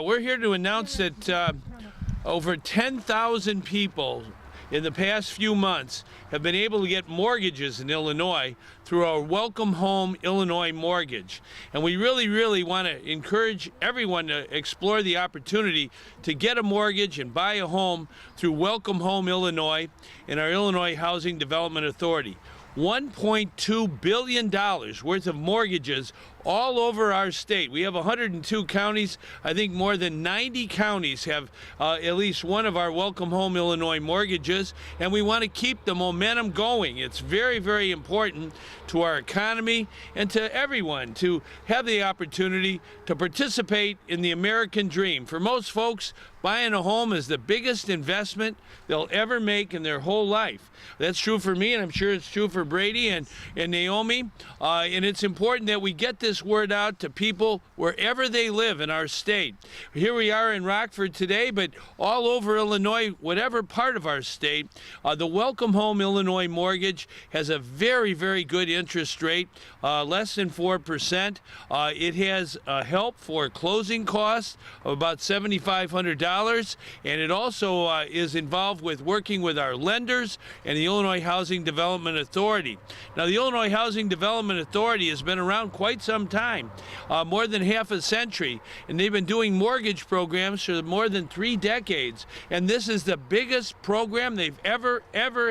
We're here to announce that over 10,000 people in the past few months have been able to get mortgages in Illinois through our Welcome Home Illinois mortgage. And we really want to encourage everyone to explore the opportunity to get a mortgage and buy a home through Welcome Home Illinois and our Illinois Housing Development Authority. $1.2 billion worth of mortgages all over our state. We have 102 counties. I think more than 90 counties have at least one of our Welcome Home Illinois mortgages, and we want to keep the momentum going. It's very important to our economy and to everyone to have the opportunity to participate in the American dream. For most folks, buying a home is the biggest investment they'll ever make in their whole life. That's true for me, and I'm sure it's true for Brady and Naomi. And it's important that we get this word out to people wherever they live in our state. Here we are in Rockford today, but all over Illinois, whatever part of our state, the Welcome Home Illinois mortgage has a very good interest rate, less than 4%. It has help for closing costs of about $7,500, and it also is involved with working with our lenders and the Illinois Housing Development Authority. Now, the Illinois Housing Development Authority has been around quite some time, more than half a century, and they've been doing mortgage programs for more than 3 decades, and this is the biggest program they've ever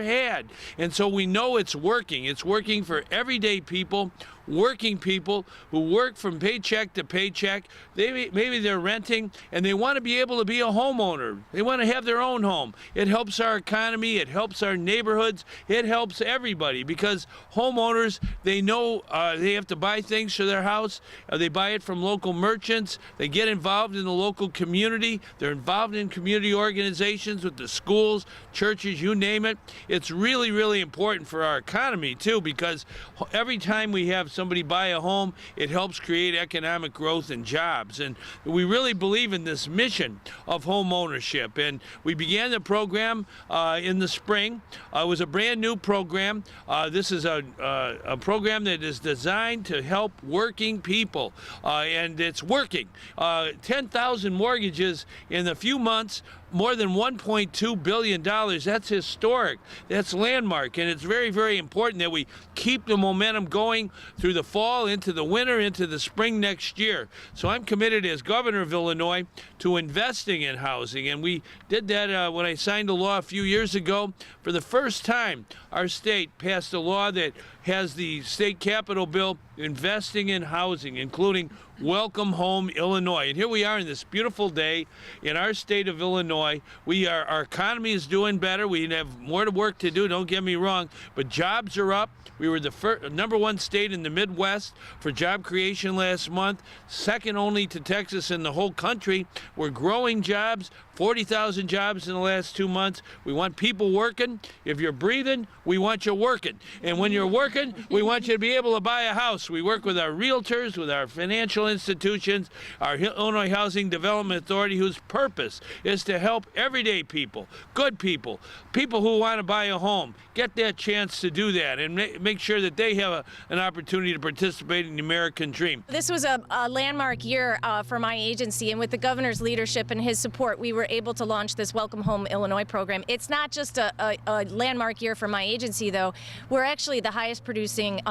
had. And so we know it's working. It's working for everyday people, working people who work from paycheck to paycheck. Maybe they're renting and they want to be able to be a homeowner. They want to have their own home. It helps our economy, it helps our neighborhoods, it helps everybody, because homeowners, they know they have to buy things for their house. They buy it from local merchants. They get involved in the local community. They're involved in community organizations with the schools, churches, you name it. It's really important for our economy too, because every time we have somebody buy a home, it helps create economic growth and jobs. And we really believe in this mission of home ownership. And we began the program in the spring. It was a brand new program. This is a program that is designed to help working people, and it's working. 10,000 mortgages in a few months, more than $1.2 billion. That's historic. That's landmark. And it's very important that we keep the momentum going through the fall, into the winter, into the spring next year. So I'm committed as governor of Illinois to investing in housing. And we did that when I signed a law a few years ago. For the first time, our state passed a law that has the state capitol bill investing in housing, including Welcome Home Illinois. And here we are in this beautiful day in our state of Illinois. Our economy is doing better. We have more work to do, don't get me wrong, but jobs are up. We were the #1 state in the Midwest for job creation last month, second only to Texas in the whole country. We're growing jobs, 40,000 jobs in the last 2 months. We want people working. If you're breathing, we want you working. And when you're working, we want you to be able to buy a house. We work with our realtors, with our financial institutions, our Illinois Housing Development Authority, whose purpose is to help everyday people, good people, people who want to buy a home, get that chance to do that and make sure that they have an opportunity to participate in the American dream. This was a landmark year for my agency, and with the governor's leadership and his support, we were able to launch this Welcome Home Illinois program. It's not just a landmark year for my agency, though. We're actually the highest producing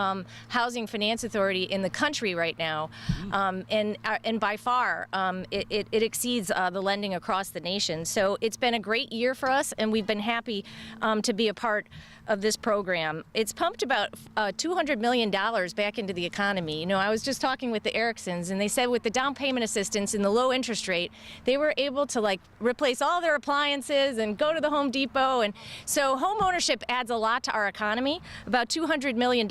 housing finance authority in the country right now, and by far it exceeds the lending across the nation. So it's been a great year for us, and we've been happy to be a part of this program. It's pumped about $200 million back into the economy. You know, I was just talking with the Ericksons, and they said with the down payment assistance and the low interest rate, they were able to replace all their appliances and go to the Home Depot. And so home ownership adds a lot to our economy, about $200 million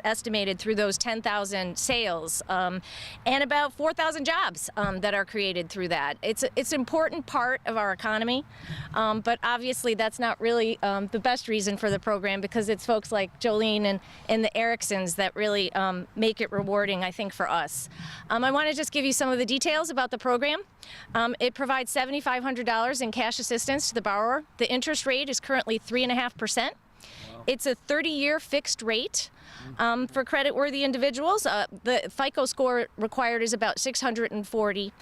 estimated through those 10,000 sales, and about 4,000 jobs that are created through that. It's an important part of our economy, but obviously that's not really the best reason for the program, because it's folks like Jolene and the Ericksons that really make it rewarding, I think, for us. I want to just give you some of the details about the program. It provides $7,500 in cash assistance to the borrower. The interest rate is currently 3.5%. It's a 30-year fixed rate. for credit-worthy individuals. The FICO score required is about 640,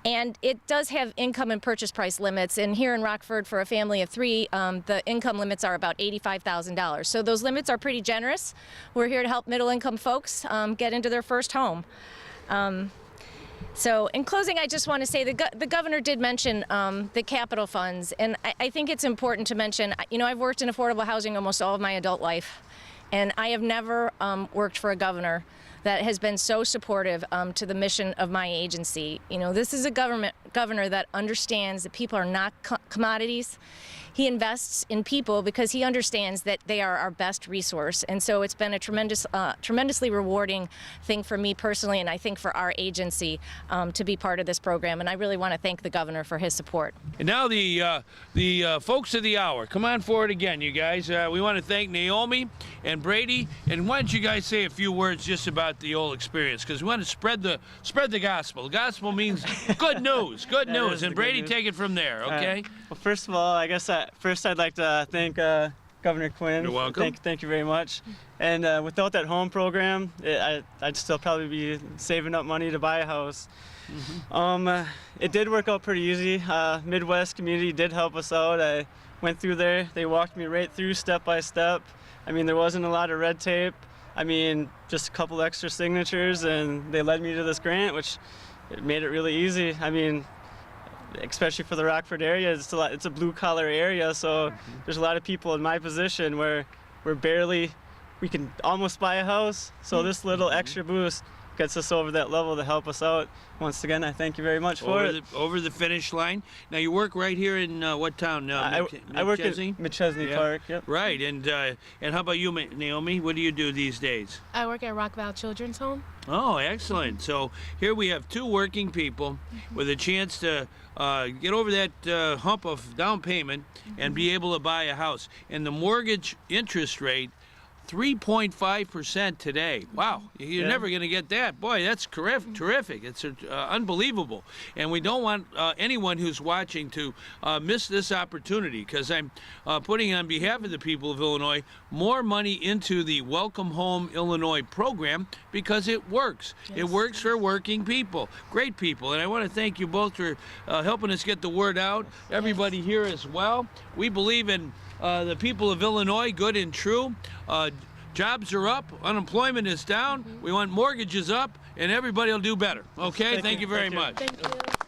and it does have income and purchase price limits. And here in Rockford, for a family of 3, the income limits are about $85,000. So those limits are pretty generous. We're here to help middle-income folks get into their first home. So in closing, I just want to say the governor did mention the capital funds, and I think it's important to mention, you know, I've worked in affordable housing almost all of my adult life, and I have never worked for a governor that has been so supportive to the mission of my agency. You know, this is a governor that understands that people are not commodities. He invests in people because he understands that they are our best resource. And so it's been a tremendously rewarding thing for me personally, and I think for our agency to be part of this program. And I really want to thank the governor for his support. And now the folks of the hour. Come on forward again, you guys. We want to thank Naomi and Brady. And why don't you guys say a few words just about the whole experience? Because we want to spread the gospel. The gospel means good news, good news. And Brady, take it from there, okay? Well, first of all, I guess first I'd like to thank Governor Quinn. You're welcome. Thank you very much. And without that home program, I'd still probably be saving up money to buy a house. It did work out pretty easy. Midwest community did help us out. I went through there. They walked me right through step by step. I mean, there wasn't a lot of red tape. I mean, just a couple extra signatures, and they led me to this grant, which it made it really easy. I mean, especially for the Rockford area, it's a blue-collar area, so there's a lot of people in my position where we can almost buy a house, so this little extra boost gets us over that level to help us out. Once again, I thank you very much for it. Over the finish line. Now, you work right here in what town? I work in McChesney Park. Yep. Right, and how about you, Naomi? What do you do these days? I work at Rockville Children's Home. Oh, excellent. So here we have 2 working people with a chance to get over that hump of down payment and be able to buy a house. And the mortgage interest rate, 3.5% today. Wow, you're never going to get that. Boy, that's terrific. It's unbelievable. And we don't want anyone who's watching to miss this opportunity, because I'm putting, on behalf of the people of Illinois, more money into the Welcome Home Illinois program because it works. Yes. It works for working people, great people. And I want to thank you both for helping us get the word out. Everybody here as well. We believe in the people of Illinois, good and true. Jobs are up, unemployment is down, we want mortgages up, and everybody will do better. Okay, thank you very much. Thank you.